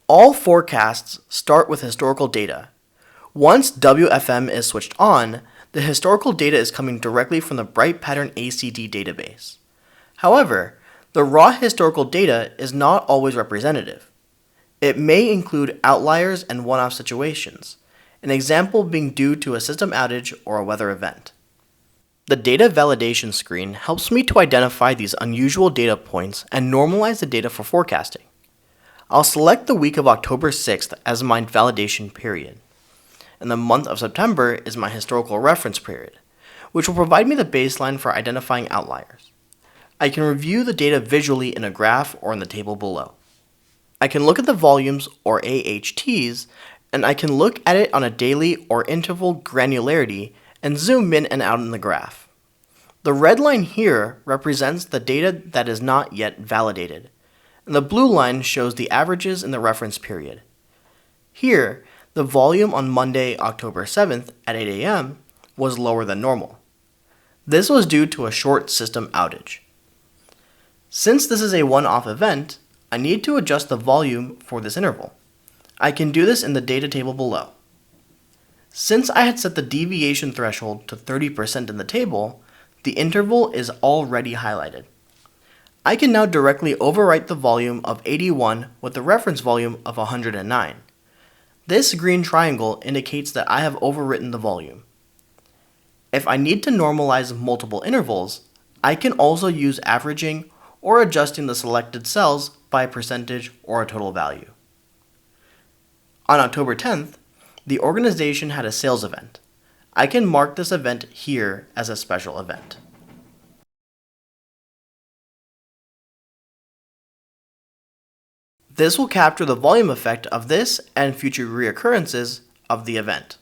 All forecasts start with historical data. Once WFM is switched on, the historical data is coming directly from the Bright Pattern ACD database. However, the raw historical data is not always representative. It may include outliers and one-off situations, an example being due to a system outage or a weather event. The data validation screen helps me to identify these unusual data points and normalize the data for forecasting. I'll select the week of October 6th as my validation period, and the month of September is my historical reference period, which will provide me the baseline for identifying outliers. I can review the data visually in a graph or in the table below. I can look at the volumes or AHTs, and I can look at it on a daily or interval granularity and zoom in and out in the graph. The red line here represents the data that is not yet validated, and the blue line shows the averages in the reference period. Here, the volume on Monday, October 7th at 8 a.m. was lower than normal. This was due to a short system outage. Since this is a one-off event, I need to adjust the volume for this interval. I can do this in the data table below. Since I had set the deviation threshold to 30% in the table, the interval is already highlighted. I can now directly overwrite the volume of 81 with the reference volume of 109. This green triangle indicates that I have overwritten the volume. If I need to normalize multiple intervals, I can also use averaging or adjusting the selected cells by a percentage or a total value. On October 10th, the organization had a sales event. I can mark this event here as a special event. This will capture the volume effect of this and future reoccurrences of the event.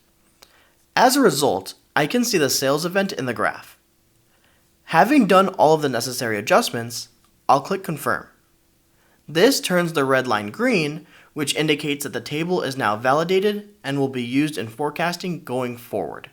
As a result, I can see the sales event in the graph. Having done all of the necessary adjustments, I'll click Confirm. This turns the red line green, which indicates that the table is now validated and will be used in forecasting going forward.